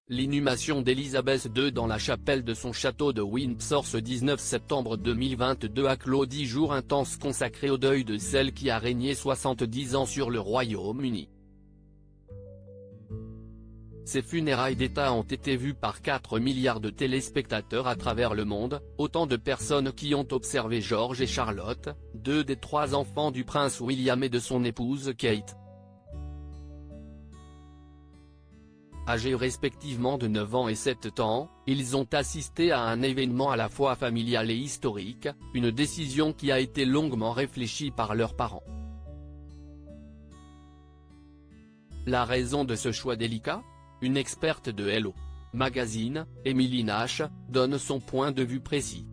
L'inhumation d'Élisabeth II dans la chapelle de son château de Windsor ce 19 septembre 2022 a clos 10 jours intenses consacrés au deuil de celle qui a régné 70 ans sur le Royaume-Uni. Ces funérailles d'État ont été vues par 4 milliards de téléspectateurs à travers le monde, autant de personnes qui ont observé George et Charlotte, 2 des 3 enfants du prince William et de son épouse Kate. Âgés respectivement de 9 ans et 7 ans, ils ont assisté à un événement à la fois familial et historique, une décision qui a été longuement réfléchie par leurs parents. La raison de ce choix délicat ? Une experte de Hello Magazine, Emily Nash, donne son point de vue précis.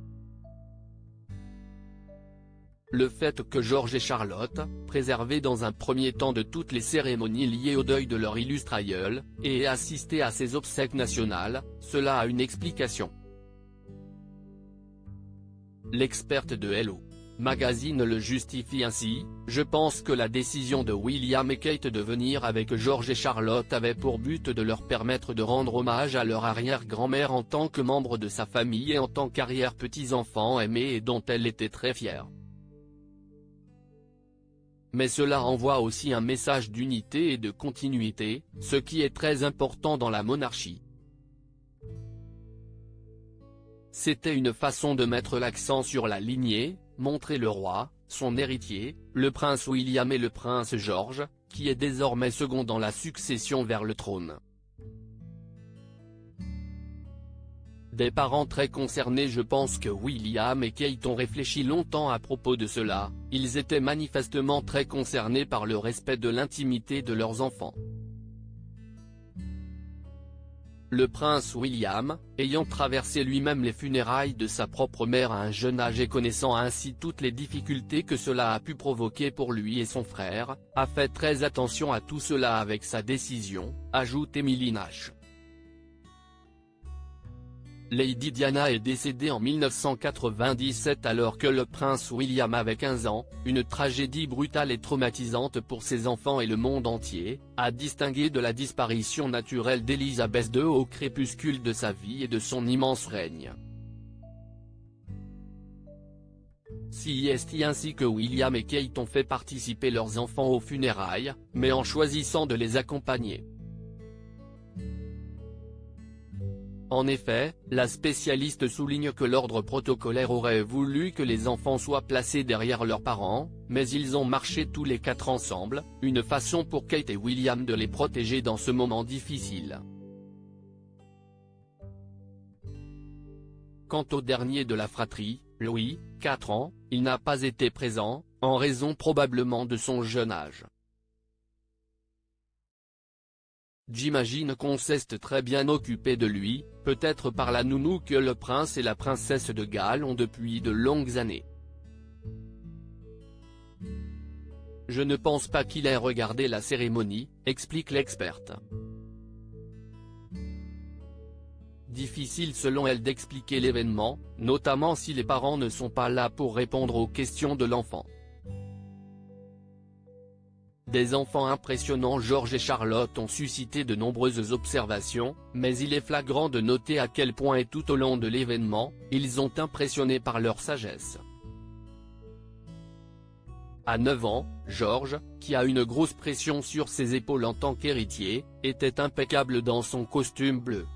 Le fait que George et Charlotte, préservés dans un premier temps de toutes les cérémonies liées au deuil de leur illustre aïeul, aient assisté à ses obsèques nationales, cela a une explication. L'experte de Hello Magazine le justifie ainsi: « Je pense que la décision de William et Kate de venir avec George et Charlotte avait pour but de leur permettre de rendre hommage à leur arrière-grand-mère en tant que membre de sa famille et en tant qu'arrière-petits-enfants aimés et dont elle était très fière. Mais cela envoie aussi un message d'unité et de continuité, ce qui est très important dans la monarchie. C'était une façon de mettre l'accent sur la lignée, montrer le roi, son héritier, le prince William et le prince George, qui est désormais second dans la succession vers le trône. » Des parents très concernés. Je pense que William et Kate ont réfléchi longtemps à propos de cela, ils étaient manifestement très concernés par le respect de l'intimité de leurs enfants. Le prince William, ayant traversé lui-même les funérailles de sa propre mère à un jeune âge et connaissant ainsi toutes les difficultés que cela a pu provoquer pour lui et son frère, a fait très attention à tout cela avec sa décision, ajoute Emily Nash. Lady Diana est décédée en 1997 alors que le prince William avait 15 ans, une tragédie brutale et traumatisante pour ses enfants et le monde entier, a distingué de la disparition naturelle d'Élisabeth II au crépuscule de sa vie et de son immense règne. CST ainsi que William et Kate ont fait participer leurs enfants aux funérailles, mais en choisissant de les accompagner. En effet, la spécialiste souligne que l'ordre protocolaire aurait voulu que les enfants soient placés derrière leurs parents, mais ils ont marché tous les 4 ensemble, une façon pour Kate et William de les protéger dans ce moment difficile. Quant au dernier de la fratrie, Louis, 4 ans, il n'a pas été présent, en raison probablement de son jeune âge. J'imagine qu'on s'est très bien occupé de lui, peut-être par la nounou que le prince et la princesse de Galles ont depuis de longues années. Je ne pense pas qu'il ait regardé la cérémonie, explique l'experte. Difficile selon elle d'expliquer l'événement, notamment si les parents ne sont pas là pour répondre aux questions de l'enfant. Des enfants impressionnants. George et Charlotte ont suscité de nombreuses observations, mais il est flagrant de noter à quel point et tout au long de l'événement, ils ont impressionné par leur sagesse. À 9 ans, George, qui a une grosse pression sur ses épaules en tant qu'héritier, était impeccable dans son costume bleu.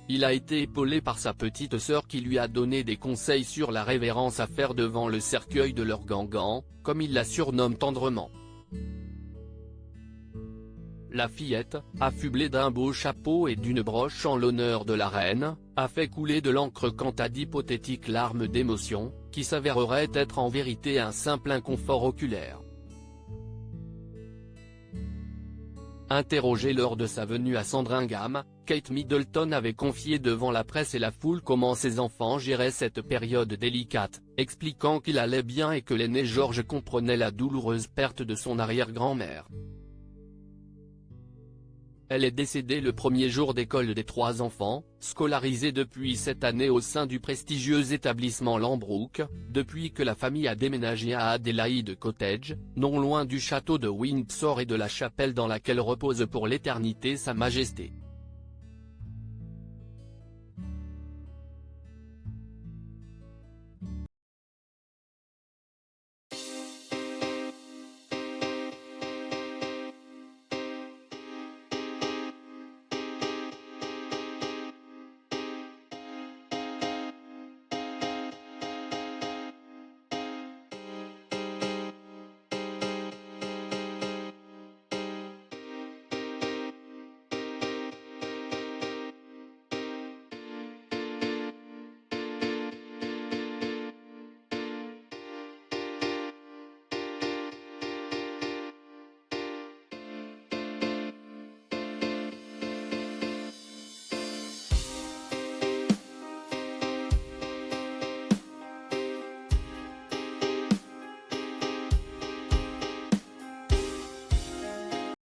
Il a été épaulé par sa petite sœur qui lui a donné des conseils sur la révérence à faire devant le cercueil de leur gangan, comme il la surnomme tendrement. La fillette, affublée d'un beau chapeau et d'une broche en l'honneur de la reine, a fait couler de l'encre quant à d'hypothétiques larmes d'émotion, qui s'avéreraient être en vérité un simple inconfort oculaire. Interrogée lors de sa venue à Sandringham, Kate Middleton avait confié devant la presse et la foule comment ses enfants géraient cette période délicate, expliquant qu'il allait bien et que l'aîné George comprenait la douloureuse perte de son arrière-grand-mère. Elle est décédée le premier jour d'école des 3 enfants, scolarisés depuis cette année au sein du prestigieux établissement Lambrouck, depuis que la famille a déménagé à Adelaide Cottage, non loin du château de Windsor et de la chapelle dans laquelle repose pour l'éternité Sa Majesté.